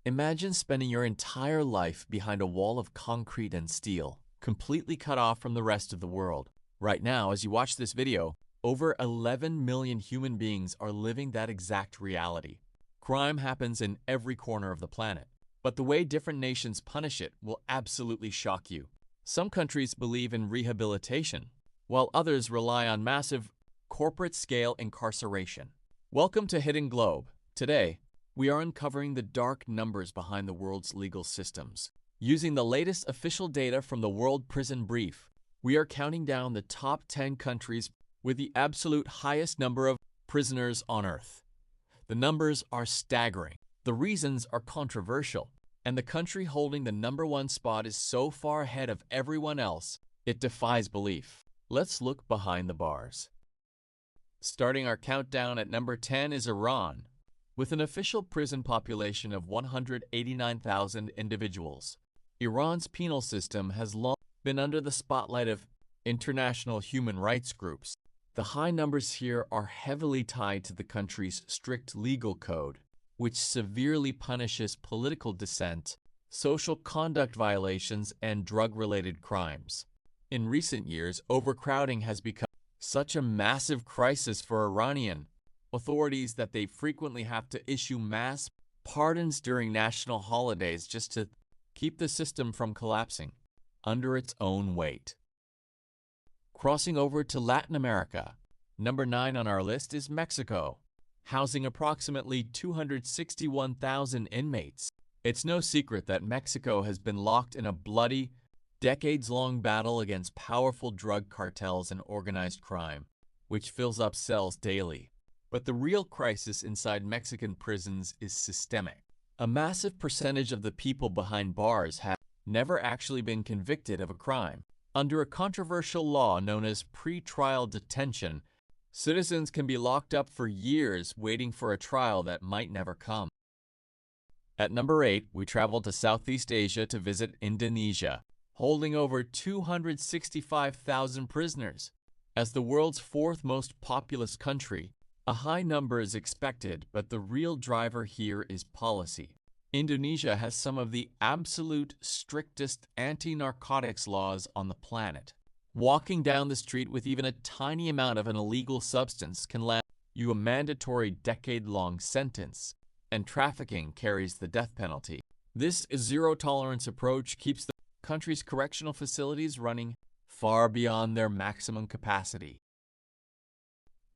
Imagine spending your entire life behind a wall of concrete and steel, completely cut off from the rest of the world. Right now, as you watch this video, over 11 million human beings are living that exact reality. Crime happens in every corner of the planet, but the way different nations punish it will absolutely shock you. Some countries believe in rehabilitation, while others rely on massive corporate-scale incarceration. Welcome to Hidden Globe. Today, we are uncovering the dark numbers behind the world's legal systems. Using the latest official data from the World Prison Brief, we are counting down the top 10 countries with the absolute highest number of prisoners on Earth. The numbers are staggering. The reasons are controversial, and the country holding the #1 spot is so far ahead of everyone else, it defies belief. Let's look behind the bars. Starting our countdown at number 10 is Iran, with an official prison population of 189,000 individuals. Iran's penal system has long been under the spotlight of international human rights groups. The high numbers here are heavily tied to the country's strict legal code, which severely punishes political dissent, social conduct violations, and drug-related crimes. In recent years, overcrowding has become such a massive crisis for Iranian authorities that they frequently have to issue mass pardons during national holidays just to keep the system from collapsing under its own weight. Crossing over to Latin America, number 9 on our list is Mexico, housing approximately 261,000 inmates. It's no secret that Mexico has been locked in a bloody, decades-long battle against powerful drug cartels and organized crime, which fills up cells daily. But the real crisis inside Mexican prisons is systemic. A massive percentage of the people behind bars have never actually been convicted of a crime. Under a controversial law known as pre-trial detention, citizens can be locked up for years waiting for a trial that might never come. At number 8, we travel to Southeast Asia to visit Indonesia, holding over 265,000 prisoners. As the world's 4th most populous country, a high number is expected, but the real driver here is policy. Indonesia has some of the absolute strictest anti-narcotics laws on the planet. Walking down the street with even a tiny amount of an illegal substance can land you a mandatory decade-long sentence, and trafficking carries the death penalty. This zero-tolerance approach keeps the country's correctional facilities running far beyond their maximum capacity.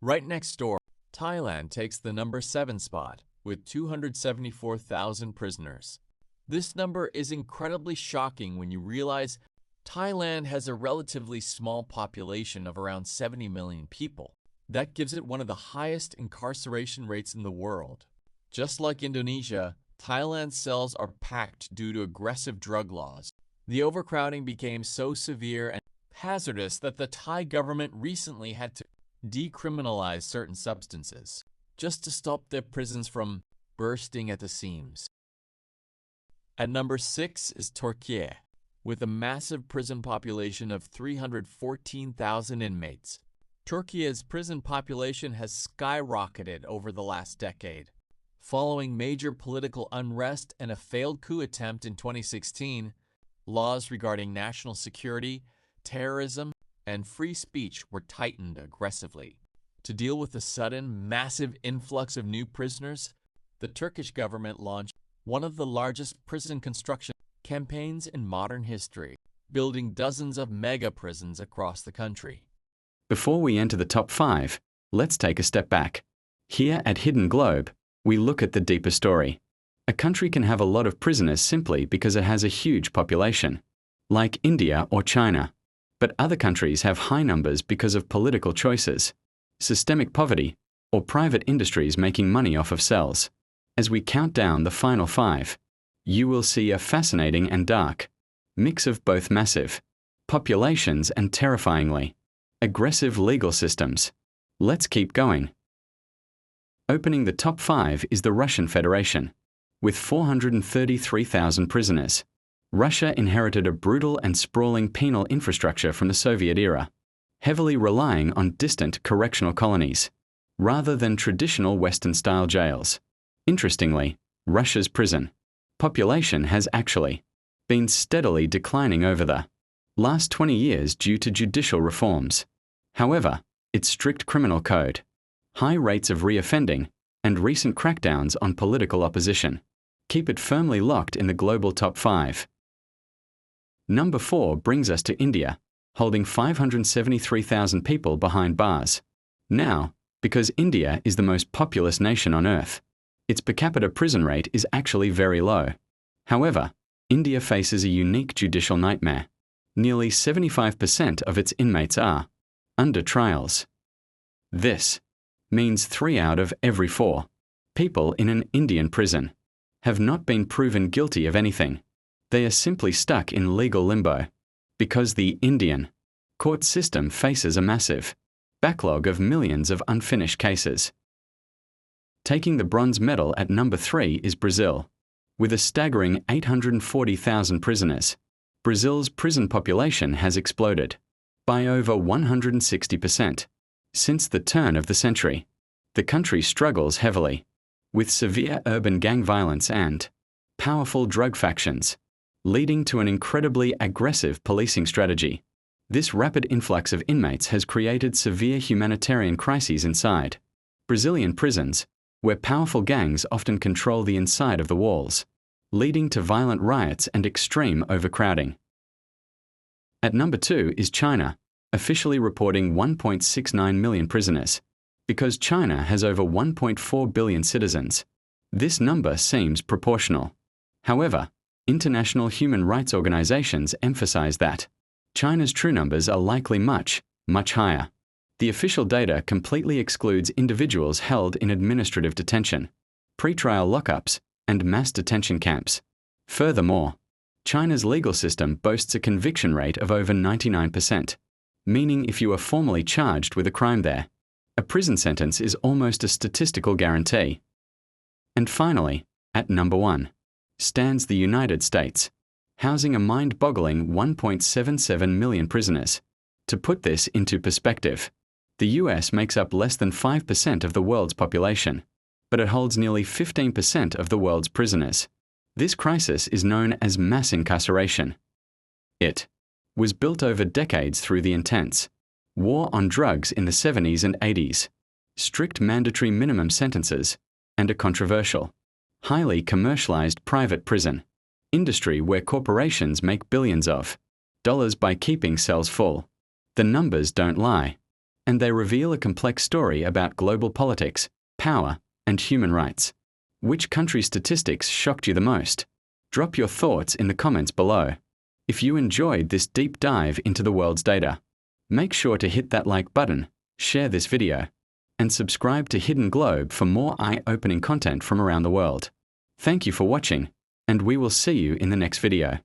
Right next door, Thailand takes the number 7 spot with 274,000 prisoners. This number is incredibly shocking when you realize Thailand has a relatively small population of around 70 million people. That gives it one of the highest incarceration rates in the world. Just like Indonesia, Thailand's cells are packed due to aggressive drug laws. The overcrowding became so severe and hazardous that the Thai government recently had to decriminalize certain substances, just to stop their prisons from bursting at the seams. At number 6 is Turkey, with a massive prison population of 314,000 inmates. Turkey's prison population has skyrocketed over the last decade. Following major political unrest and a failed coup attempt in 2016, laws regarding national security, terrorism, and free speech were tightened aggressively. To deal with the sudden, massive influx of new prisoners, the Turkish government launched one of the largest prison construction campaigns in modern history, building dozens of mega prisons across the country. Before we enter the top 5, let's take a step back. Here at Hidden Globe, we look at the deeper story. A country can have a lot of prisoners simply because it has a huge population, like India or China. But other countries have high numbers because of political choices, systemic poverty, or private industries making money off of cells. As we count down the final 5, you will see a fascinating and dark mix of both massive populations and terrifyingly aggressive legal systems. Let's keep going. Opening the top 5 is the Russian Federation, with 433,000 prisoners. Russia inherited a brutal and sprawling penal infrastructure from the Soviet era, heavily relying on distant correctional colonies, rather than traditional Western-style jails. Interestingly, Russia's prison population has actually been steadily declining over the last 20 years due to judicial reforms. However, its strict criminal code, high rates of reoffending, and recent crackdowns on political opposition keep it firmly locked in the global top 5. Number 4 brings us to India, holding 573,000 people behind bars. Now, because India is the most populous nation on earth, its per capita prison rate is actually very low. However, India faces a unique judicial nightmare. Nearly 75% of its inmates are under trials. This means 3 out of every 4 people in an Indian prison have not been proven guilty of anything. They are simply stuck in legal limbo because the Indian court system faces a massive backlog of millions of unfinished cases. Taking the bronze medal at number 3 is Brazil. With a staggering 840,000 prisoners, Brazil's prison population has exploded by over 160%. Since the turn of the century, the country struggles heavily with severe urban gang violence and powerful drug factions, leading to an incredibly aggressive policing strategy. This rapid influx of inmates has created severe humanitarian crises inside Brazilian prisons, where powerful gangs often control the inside of the walls, leading to violent riots and extreme overcrowding. At number 2 is China, officially reporting 1.69 million prisoners. Because China has over 1.4 billion citizens, this number seems proportional. However, international human rights organizations emphasize that China's true numbers are likely much, much higher. The official data completely excludes individuals held in administrative detention, pretrial lockups, and mass detention camps. Furthermore, China's legal system boasts a conviction rate of over 99%, meaning if you are formally charged with a crime there, a prison sentence is almost a statistical guarantee. And finally, at number 1, stands the United States, housing a mind-boggling 1.77 million prisoners. To put this into perspective, the US makes up less than 5% of the world's population, but it holds nearly 15% of the world's prisoners. This crisis is known as mass incarceration. It was built over decades through the intense war on drugs in the 70s and 80s, strict mandatory minimum sentences, and a controversial, highly commercialized private prison industry where corporations make billions of dollars by keeping cells full. The numbers don't lie, and they reveal a complex story about global politics, power, and human rights. Which country statistics shocked you the most? Drop your thoughts in the comments below. If you enjoyed this deep dive into the world's data, make sure to hit that like button, share this video, and subscribe to Hidden Globe for more eye-opening content from around the world. Thank you for watching, and we will see you in the next video.